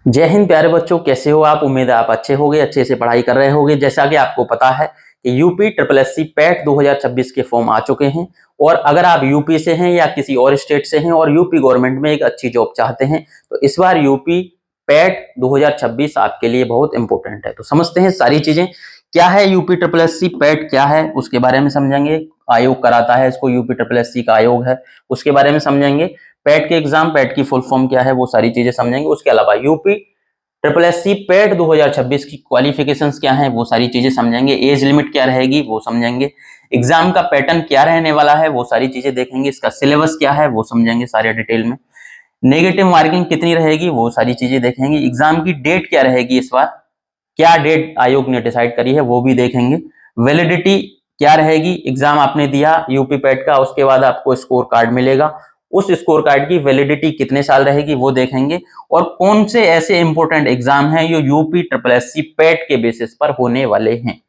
जय हिंद प्यारे बच्चों, कैसे हो आप। उम्मीद है आप अच्छे होंगे, अच्छे से पढ़ाई कर रहे होंगे। जैसा कि आपको पता है कि यूपी ट्रिपल एससी पैट 2026 के फॉर्म आ चुके हैं। और अगर आप यूपी से हैं या किसी और स्टेट से हैं और यूपी गवर्नमेंट में एक अच्छी जॉब चाहते हैं तो इस बार यूपी पैट 2026 आपके लिए बहुत इंपॉर्टेंट है। तो समझते हैं सारी चीजें क्या है। यूपी ट्रिपल एससी पैट क्या है उसके बारे में समझेंगे। आयोग कराता है इसको, यूपी ट्रिपल एससी का आयोग है, उसके बारे में समझेंगे। पैट के एग्जाम, पैट की फुल फॉर्म क्या है, वो सारी चीजें समझेंगे। उसके अलावा यूपी ट्रिपल एससी पैट 2026 की क्वालिफिकेशंस क्या है वो सारी चीजें समझेंगे। एज लिमिट क्या रहेगी वो समझेंगे। एग्जाम का पैटर्न क्या रहने वाला है वो सारी चीजें देखेंगे। इसका सिलेबस क्या है वो समझेंगे सारे डिटेल में। नेगेटिव मार्किंग कितनी रहेगी वो सारी चीजें देखेंगे। एग्जाम की डेट क्या रहेगी इस बार, क्या डेट आयोग ने डिसाइड करी है वो भी देखेंगे। वैलिडिटी क्या रहेगी, एग्जाम आपने दिया यूपी पैट का, उसके बाद आपको स्कोर कार्ड मिलेगा, उस स्कोर कार्ड की वैलिडिटी कितने साल रहेगी वो देखेंगे। और कौन से ऐसे इंपॉर्टेंट एग्जाम हैं जो यूपी ट्रिपल एससी पैट के बेसिस पर होने वाले हैं।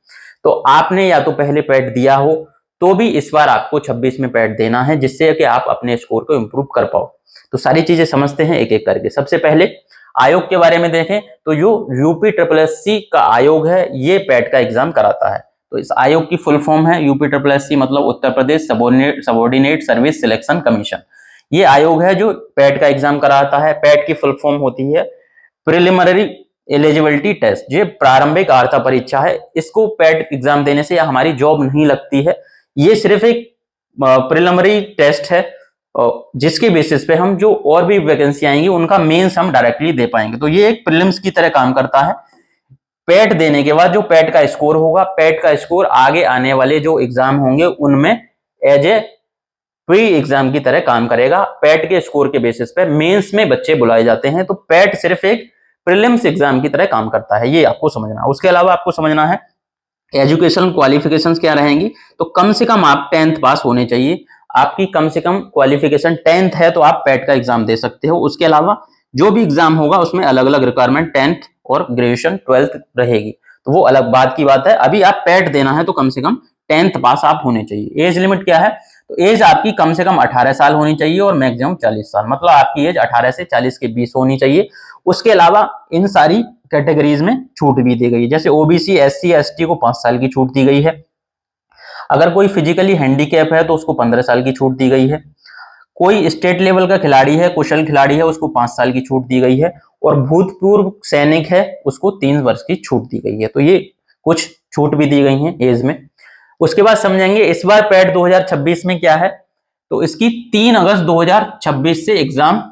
तो आपने या तो पहले पैट दिया हो तो भी इस बार आपको 26 में पैट देना है, जिससे कि आप अपने स्कोर को इंप्रूव कर पाओ। तो सारी चीजें समझते हैं एक एक करके। सबसे पहले आयोग के बारे में देखें तो जो यूपी ट्रिपल एससी का आयोग है ये पैट का एग्जाम कराता है। तो इस आयोग की फुल फॉर्म है यूपी ट्रिपल एससी, मतलब Uttar Pradesh subordinate service selection commission. ये आयोग है जो पैट का एग्जाम कराता है। पैट की फुल फॉर्म होती है प्रिलिमिनरी एलिजिबिलिटी टेस्ट। ये प्रारंभिक अर्हता परीक्षा है। इसको पैट एग्जाम देने से हमारी जॉब नहीं लगती है, ये सिर्फ एक प्रिलिमिनरी टेस्ट है जिसके बेसिस पे हम जो और भी वैकेंसी आएंगी उनका मेंस हम डायरेक्टली दे पाएंगे। तो ये एक प्रीलिम्स की तरह काम करता है। पैट देने के बाद जो पैट का स्कोर होगा, पैट का स्कोर आगे आने वाले जो एग्जाम होंगे उनमें एज ए प्री एग्जाम की तरह काम करेगा। पैट के स्कोर के बेसिस पे मेंस में बच्चे बुलाए जाते हैं। तो पैट सिर्फ एक प्रीलिम्स एग्जाम की तरह काम करता है, ये आपको समझना है। उसके अलावा आपको समझना है एजुकेशन क्वालिफिकेशंस क्या रहेंगी। तो कम से कम आप 10th पास होने चाहिए। आपकी कम से कम क्वालिफिकेशन 10th है तो आप पैट का एग्जाम दे सकते हो। उसके अलावा जो भी एग्जाम होगा उसमें अलग अलग रिक्वायरमेंट 10th और ग्रेजुएशन 12th रहेगी, तो वो अलग बात की बात है। अभी आप पैट देना है तो कम से कम 10th पास आप होने चाहिए। एज लिमिट क्या है, तो एज आपकी कम से कम 18 साल होनी चाहिए और मैक्सिमम 40 साल, मतलब आपकी एज 18 से 40 के बीच होनी चाहिए। उसके अलावा इन सारी कैटेगरीज में छूट भी दी गई है। जैसे ओबीसी, एससी, एसटी को 5 साल की छूट दी गई है। अगर कोई फिजिकली हैंडीकैप है तो उसको 15 साल की छूट दी गई है। कोई स्टेट लेवल का खिलाड़ी है, कुशल खिलाड़ी है, उसको 5 साल की छूट दी गई है। और भूतपूर्व सैनिक है उसको 3 वर्ष की छूट दी गई है। तो ये कुछ छूट भी दी गई है एज में। उसके बाद समझेंगे इस बार पैट 2026 में क्या है। तो इसकी 3 अगस्त 2026 से एग्जाम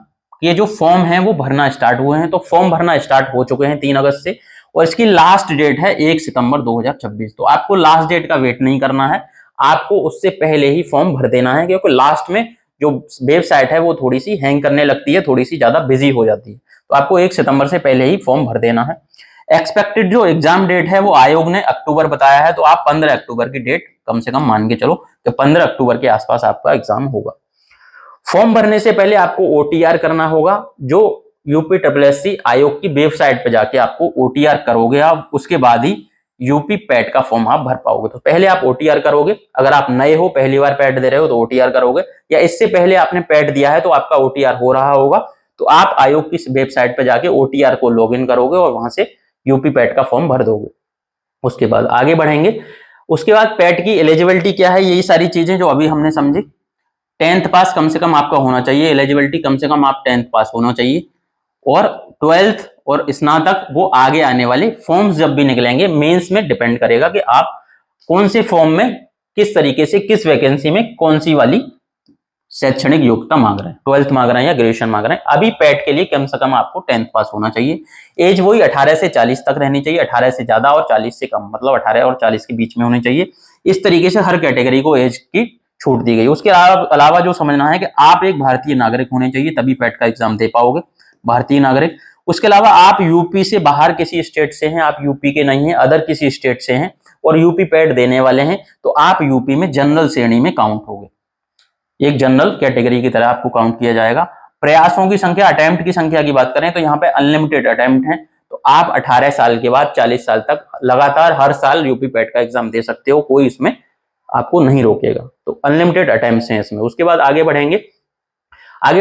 ये जो फॉर्म है वो भरना स्टार्ट हुए हैं। तो फॉर्म भरना स्टार्ट हो चुके हैं 3 अगस्त से, और इसकी लास्ट डेट है 1 सितंबर 2026। तो आपको लास्ट डेट का वेट नहीं करना है, आपको उससे पहले ही फॉर्म भर देना है, क्योंकि लास्ट में जो वेबसाइट है वो थोड़ी सी हैंग करने लगती है, थोड़ी सी ज्यादा बिजी हो जाती है। तो आपको 1 सितंबर से पहले ही फॉर्म भर देना है। एक्सपेक्टेड जो एग्जाम डेट है वो आयोग ने अक्टूबर बताया है, तो आप 15 अक्टूबर की डेट कम से कम मान के चलो कि 15 अक्टूबर के आसपास आपका एग्जाम होगा। फॉर्म भरने से पहले आपको ओटीआर करना होगा, जो यूपी ट्रिपल एससी आयोग की वेबसाइट पर जाके आपको ओटीआर करोगे आप, उसके बाद ही यूपी पैट का फॉर्म आप भर पाओगे। तो पहले आप ओटीआर करोगे, अगर आप नए हो पहली बार पैट दे रहे हो तो ओटीआर करोगे, या इससे पहले आपने पैट दिया है तो आपका ओटीआर हो रहा होगा, तो आप आयोग की वेबसाइट पर जाके ओटीआर को लॉगिन करोगे और वहां से यूपी पैट का फॉर्म भर दोगे। उसके बाद आगे बढ़ेंगे। उसके बाद पैट की एलिजिबिलिटी क्या है, यही सारी चीजें जो अभी हमने समझी। 10th पास कम से कम आपका होना चाहिए, एलिजिबिलिटी कम से कम आप 10th पास होना चाहिए। और 12th और स्नातक वो आगे आने वाले फॉर्म्स जब भी निकलेंगे मेंस में डिपेंड करेगा कि आप कौन से फॉर्म में किस तरीके से किस वैकेंसी में कौन सी वाली शैक्षणिक योग्यता मांग रहे हैं, 12th मांग रहे हैं या ग्रेजुएशन मांग रहे हैं। अभी पैट के लिए कम से कम आपको 10th पास होना चाहिए। एज वही 18 से 40 तक रहनी चाहिए, 18 से ज्यादा और 40 से कम, मतलब 18 और 40 के बीच में होनी चाहिए। इस तरीके से हर कैटेगरी को एज की छूट दी गई। उसके अलावा जो समझना है कि आप एक भारतीय नागरिक होने चाहिए तभी पैट का एग्जाम दे पाओगे, भारतीय नागरिक। उसके अलावा आप यूपी से बाहर किसी स्टेट से हैं, आप यूपी के नहीं हैं, अदर किसी स्टेट से हैं और यूपी पैट देने वाले हैं, तो आप यूपी में जनरल श्रेणी में काउंट होगे, एक जनरल कैटेगरी की तरह आपको काउंट किया जाएगा। प्रयासों की संख्या, अटेम्प्ट की संख्या की बात करें तो यहाँ पे अनलिमिटेड अटेम्प्ट है। तो आप 18 साल के बाद 40 साल तक लगातार हर साल यूपी पैट का एग्जाम दे सकते हो, कोई इसमें आपको नहीं रोकेगा। तो अनलिमिटेड अटेम्प्ट्स हैं इसमें। उसके बाद आगे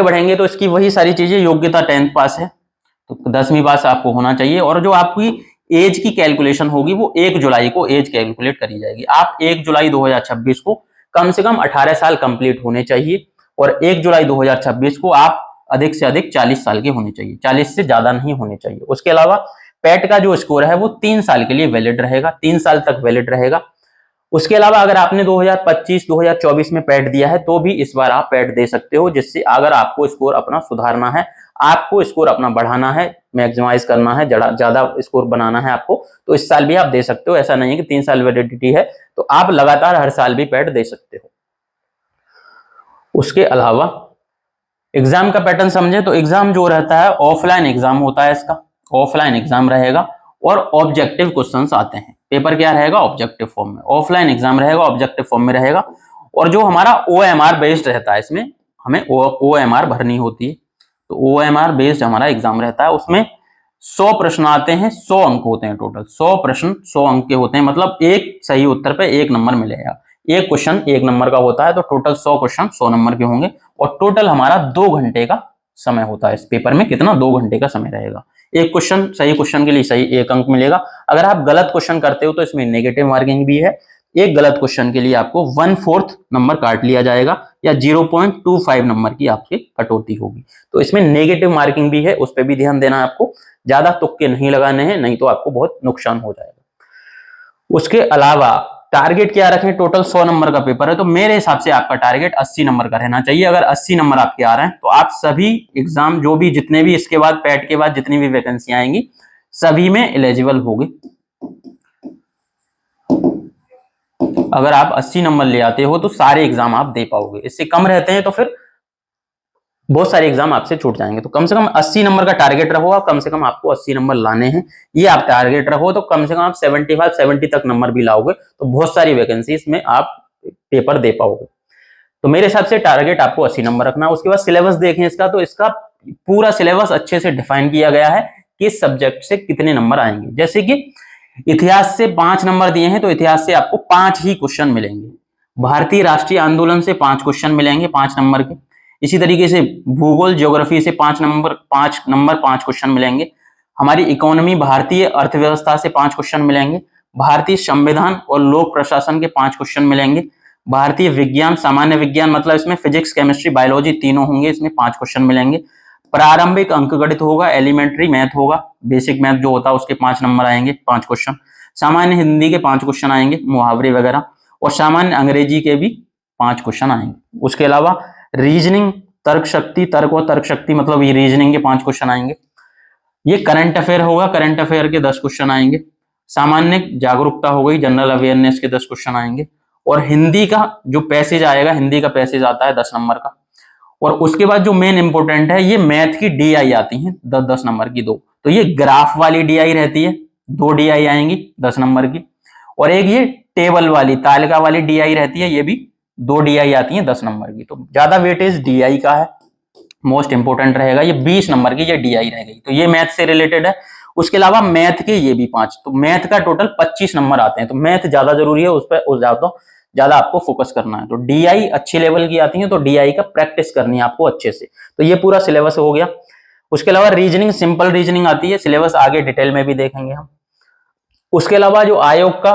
बढ़ेंगे तो इसकी वही सारी चीजें, योग्यता 10th पास है, तो 10वीं पास आपको होना चाहिए। और जो आपकी एज की कैलकुलेशन होगी वो 1 जुलाई को एज कैलकुलेट करी जाएगी। आप 1 जुलाई 2026 को कम से कम 18 साल कंप्लीट होने चाहिए और 1 जुलाई 2026 को आप अधिक से अधिक 40 साल के होने चाहिए, 40 से ज्यादा नहीं होने चाहिए। उसके अलावा पैट का जो स्कोर है वो 3 साल के लिए वैलिड रहेगा, 3 साल तक वैलिड रहेगा। उसके अलावा अगर आपने 2025-2024 में पैट दिया है तो भी इस बार आप पैट दे सकते हो, जिससे अगर आपको स्कोर अपना सुधारना है, आपको स्कोर अपना बढ़ाना है, मैक्सिमाइज करना है, ज्यादा स्कोर बनाना है आपको, तो इस साल भी आप दे सकते हो। ऐसा नहीं है कि 3 साल वैलिडिटी है तो आप लगातार हर साल भी पैट दे सकते हो। उसके अलावा एग्जाम का पैटर्न समझे तो एग्जाम जो रहता है ऑफलाइन एग्जाम होता है, इसका ऑफलाइन एग्जाम रहेगा और ऑब्जेक्टिव क्वेश्चंस आते हैं। पेपर क्या रहेगा? ऑब्जेक्टिव फॉर्म में। ऑफलाइन एग्जाम रहेगा, ऑब्जेक्टिव फॉर्म में रहेगा। और जो हमारा OMR बेस्ड रहता है, इसमें हमें OMR भरनी होती है, तो OMR बेस्ड हमारा एग्जाम रहता है। उसमें 100 प्रश्न आते हैं, 100 अंक होते हैं टोटल। 100 प्रश्न 100 अंक के होते हैं, मतलब एक सही उत्तर पे 1 नंबर मिलेगा। एक क्वेश्चन 1 नंबर का होता है, तो टोटल 100 क्वेश्चन 100 नंबर के होंगे। और टोटल हमारा 2 घंटे का समय होता है इस पेपर में। कितना? 2 घंटे का समय रहेगा। एक क्वेश्चन, सही क्वेश्चन के लिए सही 1 अंक मिलेगा। अगर आप गलत क्वेश्चन करते हो तो इसमें नेगेटिव मार्किंग भी है। एक गलत क्वेश्चन के लिए आपको 1/4 नंबर काट लिया जाएगा या 0.25 नंबर की आपकी कटौती होगी। तो इसमें नेगेटिव मार्किंग भी है, उस पर भी ध्यान देना है आपको। ज्यादा तुक्के नहीं लगाने हैं, नहीं तो आपको बहुत नुकसान हो जाएगा। उसके अलावा टारगेट क्या रखें? टोटल 100 नंबर का पेपर है, तो मेरे हिसाब से आपका टारगेट 80 नंबर का रहना चाहिए। अगर 80 नंबर आपके आ रहे हैं तो आप सभी एग्जाम, जो भी जितने भी इसके बाद पैट के बाद जितनी भी वैकेंसी आएंगी सभी में एलिजिबल होगी। अगर आप 80 नंबर ले आते हो तो सारे एग्जाम आप दे पाओगे। इससे कम रहते हैं तो फिर बहुत सारे एग्जाम आपसे छूट जाएंगे। तो कम से कम 80 नंबर का टारगेट रहो आप, कम से कम आपको 80 नंबर लाने हैं, ये आप टारगेट रहो। तो कम से कम आप 75-70 तक नंबर भी लाओगे तो बहुत सारी वैकेंसीज में आप पेपर दे पाओगे। तो मेरे हिसाब से टारगेट आपको 80 नंबर रखना। उसके बाद सिलेबस देखें इसका, तो इसका पूरा सिलेबस अच्छे से डिफाइन किया गया है, किस सब्जेक्ट से कितने नंबर आएंगे। जैसे कि इतिहास से 5 नंबर दिए हैं, तो इतिहास से आपको 5 ही क्वेश्चन मिलेंगे। भारतीय राष्ट्रीय आंदोलन से 5 क्वेश्चन मिलेंगे 5 नंबर के। इसी तरीके से भूगोल ज्योग्राफी से 5 नंबर 5 क्वेश्चन मिलेंगे। हमारी इकोनॉमी, भारतीय अर्थव्यवस्था से 5 क्वेश्चन मिलेंगे। भारतीय संविधान और लोक प्रशासन के 5 क्वेश्चन मिलेंगे। भारतीय विज्ञान, सामान्य विज्ञान मतलब इसमें फिजिक्स, केमिस्ट्री, बायोलॉजी तीनों होंगे, इसमें 5 क्वेश्चन मिलेंगे। प्रारंभिक अंकगणित होगा, एलिमेंट्री मैथ होगा, बेसिक मैथ जो होता है उसके 5 नंबर आएंगे, 5 क्वेश्चन। सामान्य हिंदी के 5 क्वेश्चन आएंगे, मुहावरे वगैरह। और सामान्य अंग्रेजी के भी 5 क्वेश्चन आएंगे। उसके अलावा रीजनिंग, तर्क शक्ति, तर्क और तर्क शक्ति मतलब ये रीजनिंग के 5 क्वेश्चन आएंगे। ये करंट अफेयर होगा, करंट अफेयर के 10 क्वेश्चन आएंगे। सामान्य जागरूकता हो गई, जनरल अवेयरनेस के 10 क्वेश्चन आएंगे। और हिंदी का जो पैसेज आएगा, हिंदी का पैसेज आता है 10 नंबर का। और उसके बाद जो मेन इंपोर्टेंट है, ये मैथ की DI आती है 10 नंबर की 2। तो ये ग्राफ वाली DI रहती है, 2 DI आएंगी 10 नंबर की। और एक ये टेबल वाली, तालिका वाली DI रहती है, ये भी 2 DI आती है 10 नंबर की। तो ज्यादा वेटेज DI का है, मोस्ट इंपोर्टेंट रहेगा। ये 20 नंबर की ये DI रह गई, तो ये मैथ से रिलेटेड है। उसके अलावा मैथ के ये भी 5, तो मैथ का टोटल 25 नंबर आते हैं। तो मैथ ज्यादा जरूरी है, उस पर ज्यादा आपको फोकस करना है। तो DI अच्छी लेवल की आती है, तो DI का प्रैक्टिस करनी है आपको अच्छे से। तो ये पूरा सिलेबस हो गया। उसके अलावा रीजनिंग, सिंपल रीजनिंग आती है, सिलेबस आगे डिटेल में भी देखेंगे हम। उसके अलावा जो आयोग का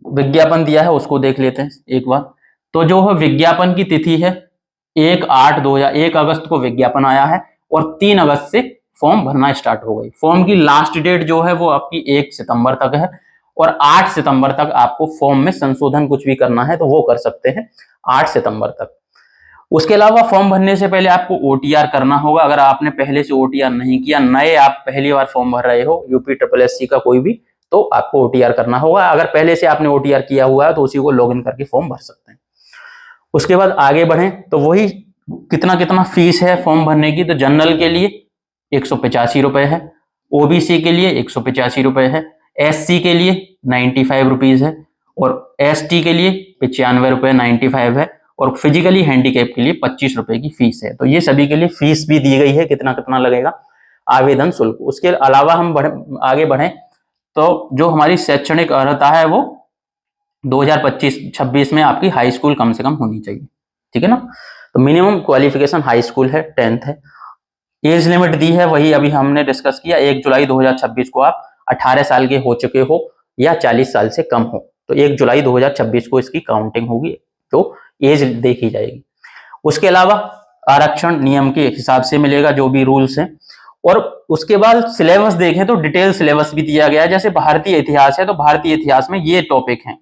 विज्ञापन दिया है उसको देख लेते हैं एक बार। तो जो विज्ञापन की तिथि है 1 अगस्त को विज्ञापन आया है और 3 अगस्त से फॉर्म भरना स्टार्ट हो गई। फॉर्म की लास्ट डेट जो है वो आपकी 1 सितंबर तक है और 8 सितंबर तक आपको फॉर्म में संशोधन कुछ भी करना है तो वो कर सकते हैं 8 सितंबर तक। उसके अलावा फॉर्म भरने से पहले आपको OTR करना होगा। अगर आपने पहले से OTR नहीं किया, नए आप पहली बार फॉर्म भर रहे हो UPSSC का कोई भी, तो आपको OTR करना होगा। अगर पहले से आपने OTR किया हुआ है तो उसी को लॉगिन करके फॉर्म भर सकते हैं। उसके बाद आगे बढ़ें तो वही कितना कितना फीस है फॉर्म भरने की। तो जनरल के लिए 185 रुपए है, OBC के लिए 185 रुपए है, SC के लिए 95 रुपीज है और ST के लिए 95 रुपए 95 है और फिजिकली हैंडीकैप के लिए 25 रुपए की फीस है। तो ये सभी के लिए फीस भी दी गई है, कितना कितना लगेगा आवेदन शुल्क। उसके अलावा हम आगे बढ़ें तो जो हमारी शैक्षणिक अर्हता है वो 2025-26 में आपकी हाई स्कूल कम से कम होनी चाहिए, ठीक है ना। तो मिनिमम क्वालिफिकेशन हाई स्कूल है, 10th है। एज लिमिट दी है वही अभी हमने डिस्कस किया, 1 जुलाई 2026 को आप 18 साल के हो चुके हो या 40 साल से कम हो तो 1 जुलाई 2026 को इसकी काउंटिंग होगी, तो एज देखी जाएगी। उसके अलावा आरक्षण नियम के हिसाब से मिलेगा जो भी रूल्स हैं। और उसके बाद सिलेबस देखें तो डिटेल सिलेबस भी दिया गया है। जैसे भारतीय इतिहास है तो भारतीय इतिहास में ये टॉपिक हैं,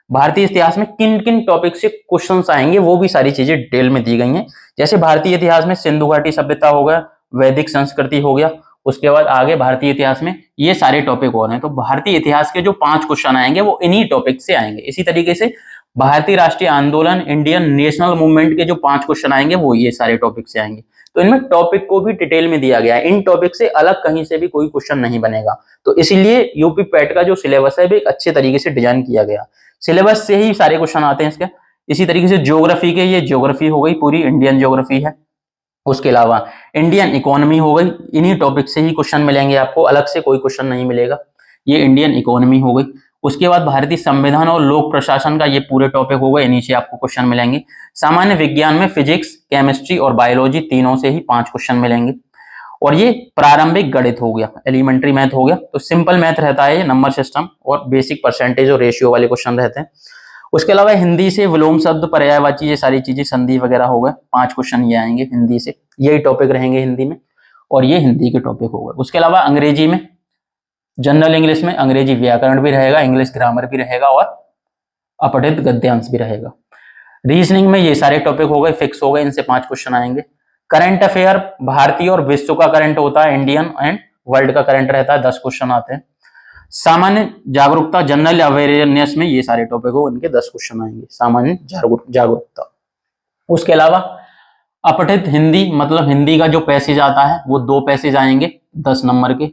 भारतीय इतिहास में किन किन टॉपिक से क्वेश्चंस आएंगे वो भी सारी चीजें डिटेल में दी गई हैं। जैसे भारतीय इतिहास में सिंधु घाटी सभ्यता हो गया, वैदिक संस्कृति हो गया, उसके बाद आगे भारतीय इतिहास में ये सारे टॉपिक हो रहे हैं। तो भारतीय इतिहास के जो 5 क्वेश्चन आएंगे वो इन्हीं टॉपिक से आएंगे। इसी तरीके से भारतीय राष्ट्रीय आंदोलन, इंडियन नेशनल मूवमेंट के जो 5 क्वेश्चन आएंगे वो ये सारे टॉपिक से आएंगे। तो इनमें टॉपिक को भी डिटेल में दिया गया है, इन टॉपिक से अलग कहीं से भी कोई क्वेश्चन नहीं बनेगा। तो इसीलिए यूपी पैट का जो सिलेबस है भी एक अच्छे तरीके से डिजाइन किया गया, सिलेबस से ही सारे क्वेश्चन आते हैं इसके। इसी तरीके से ज्योग्राफी के, ये ज्योग्राफी हो गई, पूरी इंडियन ज्योग्राफी है। उसके अलावा इंडियन इकोनॉमी हो गई, इन्हीं टॉपिक से ही क्वेश्चन मिलेंगे आपको, अलग से कोई क्वेश्चन नहीं मिलेगा। ये इंडियन इकोनॉमी हो गई। उसके बाद भारतीय संविधान और लोक प्रशासन का ये पूरे टॉपिक हो गए, इन्हीं से आपको क्वेश्चन मिलेंगे। सामान्य विज्ञान में फिजिक्स, केमिस्ट्री और बायोलॉजी तीनों से ही 5 क्वेश्चन मिलेंगे। और ये प्रारंभिक गणित हो गया, एलिमेंट्री मैथ हो गया। तो सिंपल मैथ रहता है ये, नंबर सिस्टम और बेसिक परसेंटेज और रेशियो वाले क्वेश्चन रहते हैं। उसके अलावा हिंदी से विलोम शब्द, पर्यायवाची, ये सारी चीजें, संधि वगैरह हो गए, 5 क्वेश्चन ये आएंगे हिंदी से, यही टॉपिक रहेंगे हिंदी में और ये हिंदी के टॉपिक हो गए। उसके अलावा अंग्रेजी में, जनरल इंग्लिश में अंग्रेजी व्याकरण भी रहेगा, इंग्लिश ग्रामर भी रहेगा और अपठित गद्यांश भी रहेगा। रीजनिंग में ये सारे टॉपिक हो गए, फिक्स हो गए, इनसे 5 क्वेश्चन आएंगे। करंट अफेयर, भारतीय और विश्व का करंट होता है, इंडियन एंड वर्ल्ड का करंट रहता है, 10 क्वेश्चन आते हैं। सामान्य जागरूकता, जनरल अवेयरनेस में ये सारे टॉपिक हो, इनके 10 क्वेश्चन आएंगे, सामान्य जागरूकता। उसके अलावा अपठित हिंदी, मतलब हिंदी का जो पैसेज आता है वो 2 पैसेज आएंगे 10 नंबर के।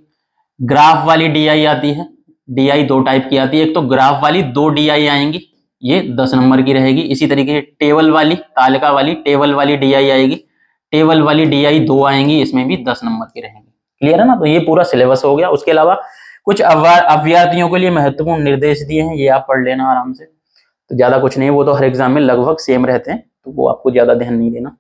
ग्राफ वाली डीआई आती है, डीआई 2 टाइप की आती है, एक तो ग्राफ वाली 2 डीआई आएंगी, ये 10 नंबर की रहेगी। इसी तरीके से टेबल वाली, तालिका वाली, टेबल वाली डीआई आएगी, टेबल वाली डीआई 2 आएंगी, इसमें भी 10 नंबर की रहेंगी। क्लियर है ना? तो ये पूरा सिलेबस हो गया। उसके अलावा कुछ अभ्यर्थियों के लिए महत्वपूर्ण निर्देश दिए हैं, ये आप पढ़ लेना आराम से, तो ज्यादा कुछ नहीं, वो तो हर एग्जाम में लगभग सेम रहते हैं, तो वो आपको ज्यादा ध्यान नहीं देना।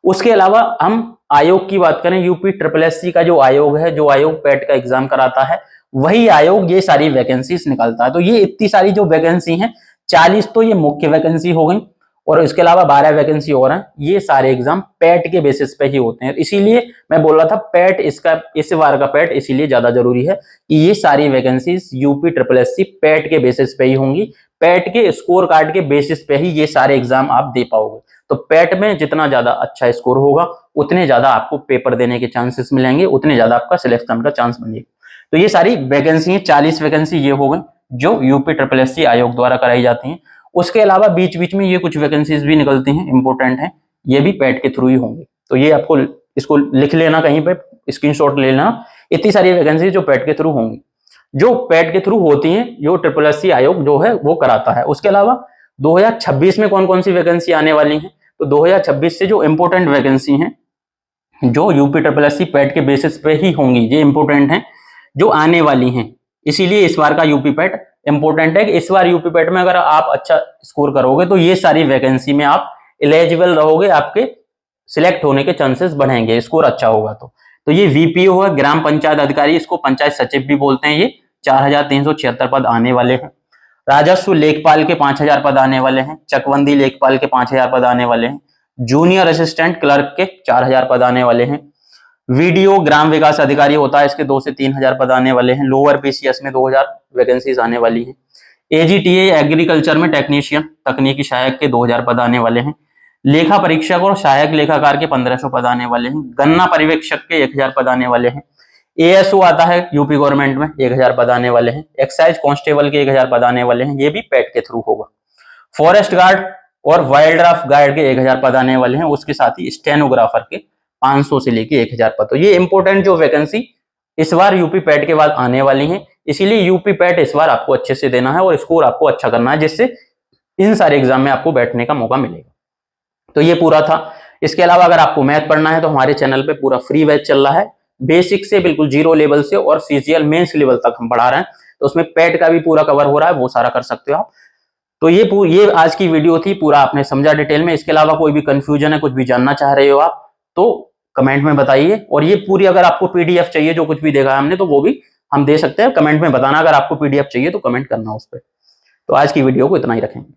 उसके अलावा हम आयोग की बात करें, यूपी SSSC का जो आयोग है, जो आयोग पैट का एग्जाम कराता है, वही आयोग ये सारी वैकेंसीज निकालता है। तो ये इतनी सारी जो वैकेंसी हैं, 40 तो ये मुख्य वैकेंसी हो गई और इसके अलावा 12 वैकेंसी और हैं। ये सारे एग्जाम पैट के बेसिस पे ही होते हैं, इसीलिए मैं बोल रहा था पैट, इसका इस बार का पैट इसीलिए ज्यादा जरूरी है कि ये सारी वैकेंसीज यूपी SSSC पैट के बेसिस पे ही होंगी, पैट के स्कोर कार्ड के बेसिस पे ही ये सारे एग्जाम आप दे पाओगे। तो पैट में जितना ज्यादा अच्छा स्कोर होगा उतने ज्यादा आपको पेपर देने के चांसेस मिलेंगे, उतने ज्यादा आपका सिलेक्शन का चांस बनेगा। तो ये सारी वैकेंसी, 40 वैकेंसी ये हो गई जो यूपी SSSC आयोग द्वारा कराई जाती हैं। उसके अलावा बीच बीच में ये कुछ वैकेंसीज भी निकलती हैं, इंपॉर्टेंट हैं, ये भी पैट के थ्रू ही होंगे। तो ये आपको इसको लिख लेना, कहीं पे स्क्रीनशॉट ले लेना, इतनी सारी वैकेंसी जो पैट के थ्रू होंगी, जो पैट के थ्रू होती हैं, जो SSSC आयोग जो है वो कराता है। उसके अलावा 2026 में कौन कौन सी वैकेंसी आने वाली हैं, तो 2026 से जो इंपोर्टेंट वैकेंसी हैं, जो यूपी SSSC पैट के बेसिस पे ही होंगी, ये इंपोर्टेंट हैं जो आने वाली हैं। इसीलिए इस बार का यूपी पैट इंपोर्टेंट है कि इस बार यूपी पैट में अगर आप अच्छा स्कोर करोगे तो ये सारी वैकेंसी में आप एलिजिबल रहोगे, आपके सिलेक्ट होने के चांसेस बढ़ेंगे, स्कोर अच्छा होगा। तो ये VPO है, ग्राम पंचायत अधिकारी, इसको पंचायत सचिव भी बोलते हैं। ये 4376 पद आने वाले हैं। राजस्व लेखपाल के 5000 पद आने वाले हैं। चकबंदी लेखपाल के 5000 पद आने वाले हैं। जूनियर असिस्टेंट क्लर्क के 4000 पद आने वाले हैं। वीडीओ ग्राम विकास अधिकारी होता है, इसके 2 से 3000 पद आने वाले हैं। लोअर PCS में 2000 वैकेंसीज आने वाली हैं। AGTA एग्रीकल्चर में टेक्नीशियन, तकनीकी सहायक के 2000 पद आने वाले हैं। लेखा परीक्षक और सहायक लेखाकार के 1500 पद आने वाले हैं। गन्ना पर्यवेक्षक के 1000 पद आने वाले हैं। ASO आता है यूपी गवर्नमेंट में, 1000 पद आने वाले हैं। एक्साइज कांस्टेबल के 1000 पद आने वाले हैं, ये भी पैट के थ्रू होगा। फॉरेस्ट गार्ड और वाइल्ड लाइफ गार्ड के 1000 पद आने वाले हैं। उसके साथ ही स्टेनोग्राफर के 500 से लेके 1000 पद। तो ये इंपोर्टेंट जो वैकेंसी इस बार यूपी पैट के बाद आने वाली है, इसीलिए यूपी पैट इस बार आपको अच्छे से देना है और स्कोर आपको अच्छा करना है, जिससे इन सारे एग्जाम में आपको बैठने का मौका मिलेगा। तो ये पूरा था। इसके अलावा अगर आपको मैथ पढ़ना है तो हमारे चैनल पे पूरा फ्री बैच चल रहा है, बेसिक से बिल्कुल 0 लेवल से और CGL मेंस लेवल तक हम पढ़ा रहे हैं। तो उसमें पैट का भी पूरा कवर हो रहा है, वो सारा कर सकते हो आप। तो ये आज की वीडियो थी, पूरा आपने समझा डिटेल में। इसके अलावा कोई भी कंफ्यूजन है, कुछ भी जानना चाह रहे हो आप, तो कमेंट में बताइए। और ये पूरी अगर आपको पीडीएफ चाहिए जो कुछ भी देखा हमने तो वो भी हम दे सकते हैं, कमेंट में बताना। अगर आपको पीडीएफ चाहिए तो कमेंट करना उस पर। तो आज की वीडियो को इतना ही रखेंगे।